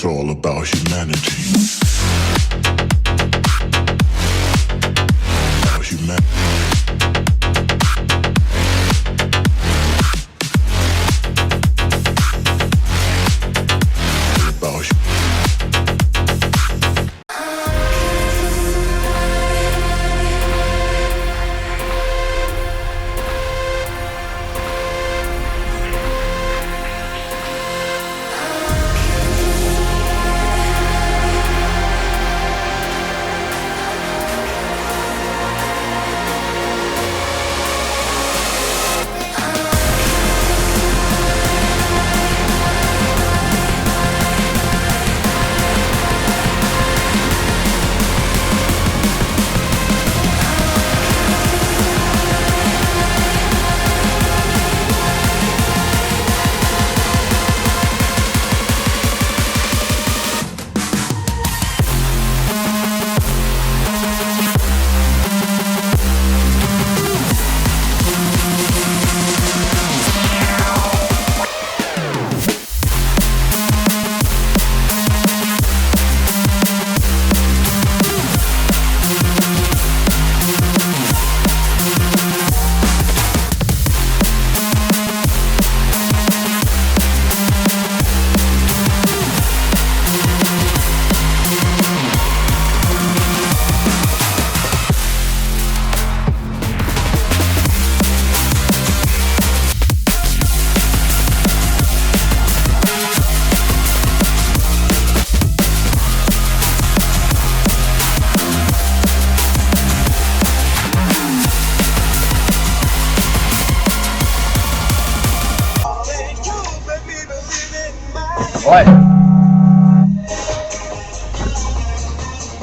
It's all about humanity. About humanity.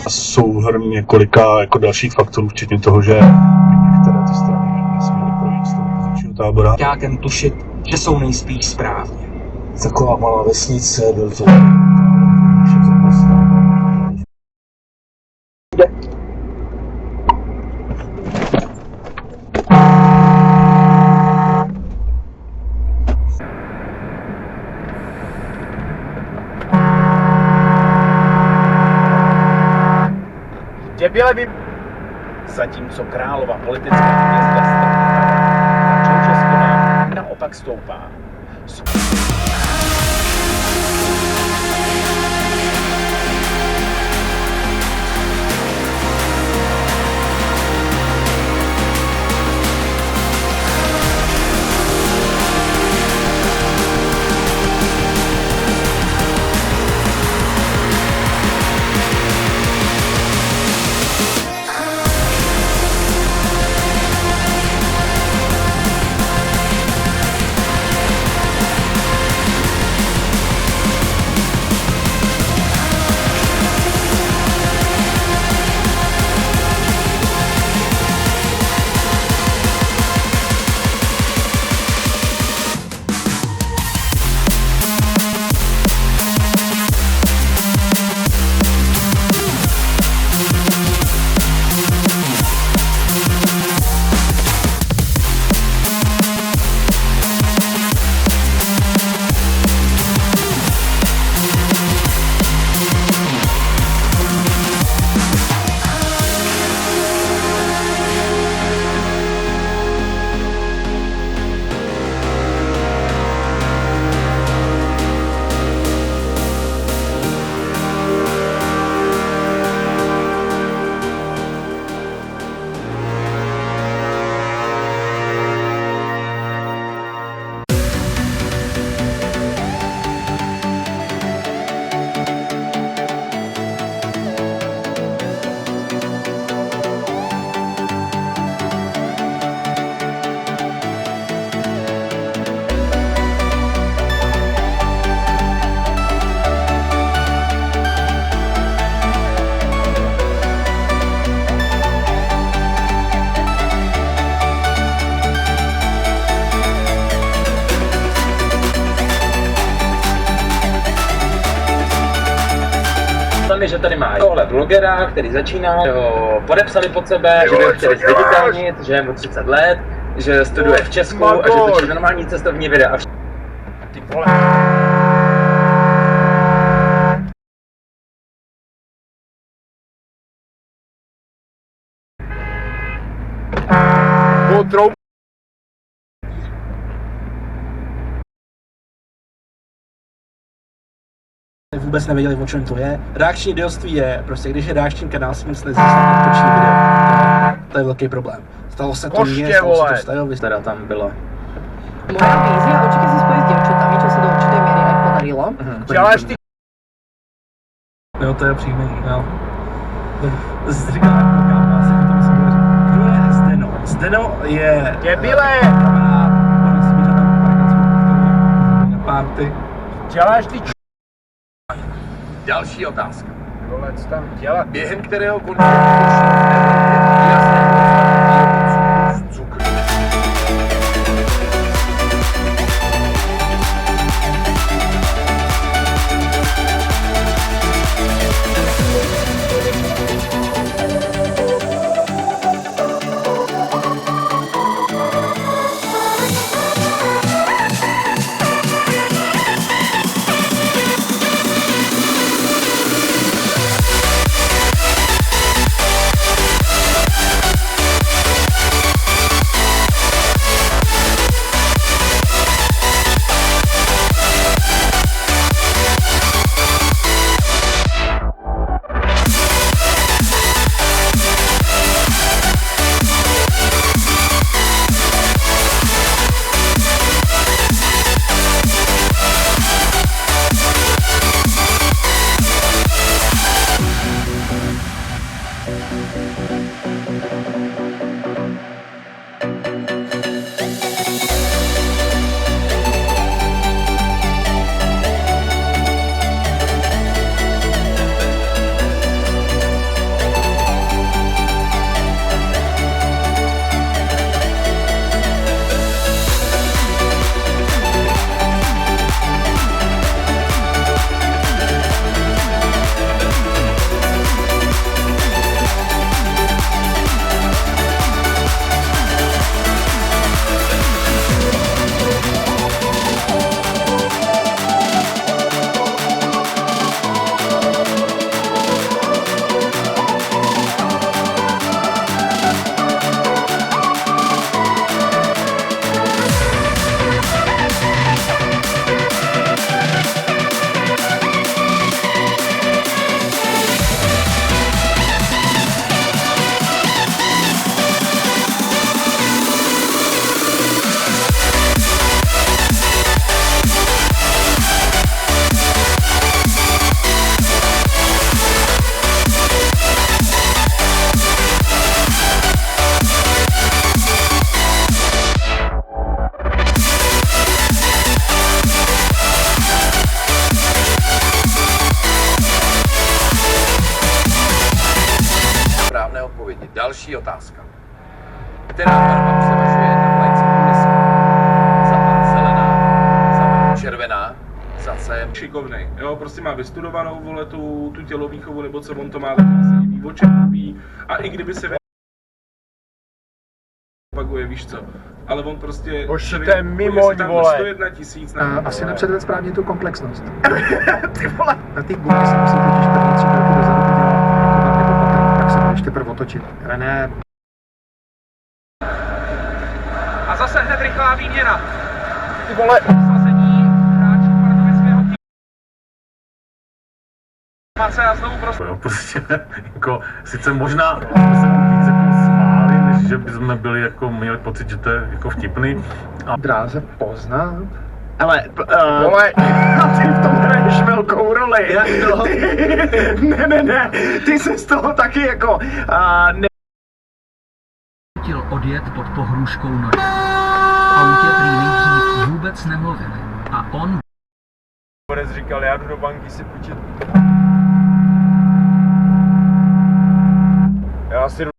Souhrn několika jako dalších faktorů, včetně toho, že některé ty strany nesměly projít z toho pozičního tábora. Jákem tušit, že jsou nejspíš správně. Taková malá vesnice, byl to Děběle vím, zatímco Králova politická hvězda začnou Česko naopak stoupá. mi, že tady má tohle blogera, který začíná, že ho podepsali pod sebe, že by ho chtěli zviditelnit, že je mu 30 let, že studuje v Česku a že točí normální cestovní videa. toho troubu. Vůbec nevěděli, o čem to je. Reakční diodství je, prostě když je reakční kanál, si nic nezjistí, točí video. To je velký problém. Stalo se to mně, stalo se to Stajovi. Teda tam byla. Moja vízia určite si spojiť s dievčatami, čo sa do určitej miery aj podarilo. Děláš ty... Jo, to je přímý, jo. Jsi říkal, jak asi to musím říct. Kdo je Zdeno? Zdeno je... Debile! Kamarád, on si míře na parkanskou party. Děláš ty č... Další otázka. Vole, co tam dělat? Během kterého končí výrazné výrobců cukru. Další otázka. Která barva převažuje na vlajce Kompilace? Za A zelená, za B červená, za C Šikovnej, jo, prostě má vystudovanou, vole, tu tělovýchovu, nebo co on to má, tak se líbí, o čem ví. A i kdyby se opakuje, víš co, ale on prostě... Pošlete mimoň, vole. 101 000 Asi nepředved správně tu komplexnost. Ty vole. Na ty gumy se musí totiž první 3 kroky dozadu udělat jako velmi opatrný, tak se můžeš teprve otočit. René. A zase hned rychlá výměna. Ty vole. Obsazení hráčů pardubického týmu. Marce, já znovu prosím. Jo, prostě jako, sice možná se mu víc jako smáli, než že bychom byli jako, měli pocit, že to je jako vtipný. A Dráze poznat. Ale, Vole. ty v tom hraješ velkou roli. Jak to? Ne, ty jsi z toho taky jako, Chtěl odjet pod pohrůžkou nory. V autě prý nejdřív vůbec nemluvili a on... Borec říkal, já jdu do banky si půjčit. Já si jdu